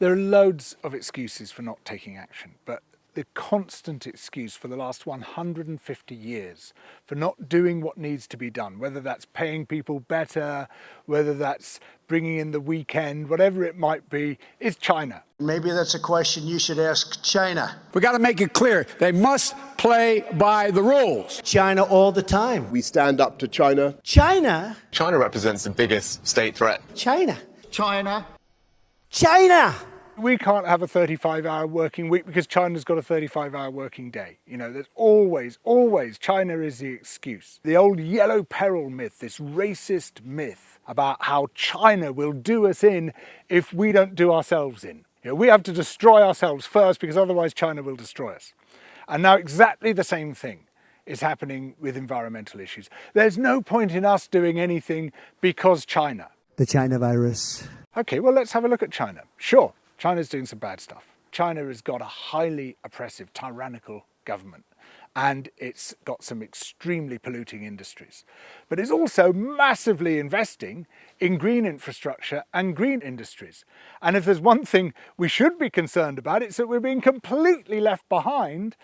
There are loads of excuses for not taking action, but the constant excuse for the last 150 years for not doing what needs to be done, whether that's paying people better, whether that's bringing in the weekend, whatever it might be, is China. Maybe that's a question you should ask China. We got to make it clear, they must play by the rules. China all the time. We stand up to China. China? China represents the biggest state threat. China. China. China! We can't have a 35-hour working week because China's got a 35-hour working day. You know, there's always China is the excuse. The old yellow peril myth, this racist myth about how China will do us in if we don't do ourselves in. You know, we have to destroy ourselves first because otherwise China will destroy us. And now exactly the same thing is happening with environmental issues. There's no point in us doing anything because China. The China virus. Okay, well, let's have a look at China. Sure. China's doing some bad stuff. China has got a highly oppressive, tyrannical government, and it's got some extremely polluting industries. But it's also massively investing in green infrastructure and green industries. And if there's one thing we should be concerned about, it's that we're being completely left behind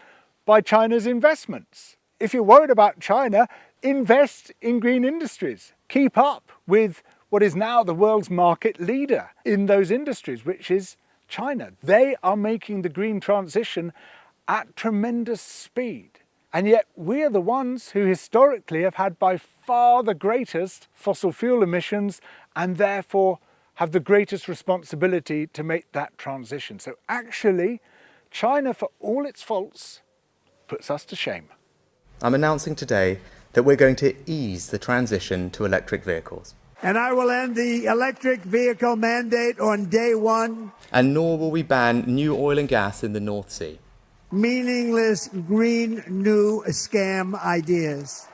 by China's investments. If you're worried about China, invest in green industries. Keep up with what is now the world's market leader in those industries, which is China. They are making the green transition at tremendous speed. And yet we're the ones who historically have had by far the greatest fossil fuel emissions and therefore have the greatest responsibility to make that transition. So actually, China, for all its faults, puts us to shame. I'm announcing today that we're going to ease the transition to electric vehicles. And I will end the electric vehicle mandate on day one. And nor will we ban new oil and gas in the North Sea. Meaningless green new scam ideas.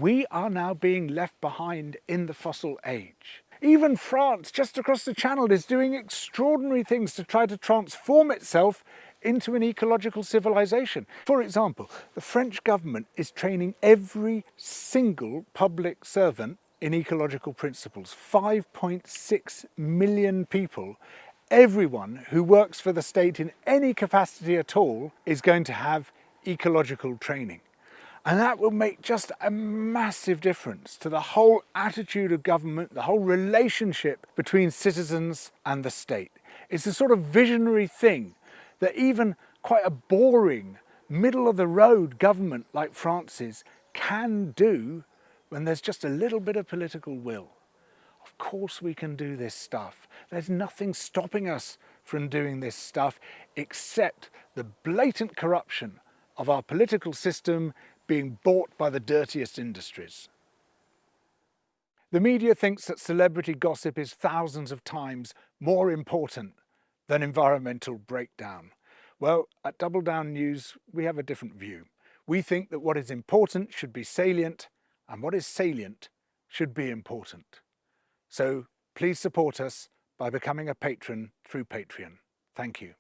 We are now being left behind in the fossil age. Even France, just across the channel, is doing extraordinary things to try to transform itself into an ecological civilization. For example, the French government is training every single public servant in ecological principles. 5.6 million people, everyone who works for the state in any capacity at all is going to have ecological training. And that will make just a massive difference to the whole attitude of government, the whole relationship between citizens and the state. It's a sort of visionary thing that even quite a boring, middle-of-the-road government like France's can do when there's just a little bit of political will. Of course we can do this stuff. There's nothing stopping us from doing this stuff except the blatant corruption of our political system being bought by the dirtiest industries. The media thinks that celebrity gossip is thousands of times more important than environmental breakdown. Well, at Double Down News, we have a different view. We think that what is important should be salient, and what is salient should be important. So please support us by becoming a patron through Patreon. Thank you.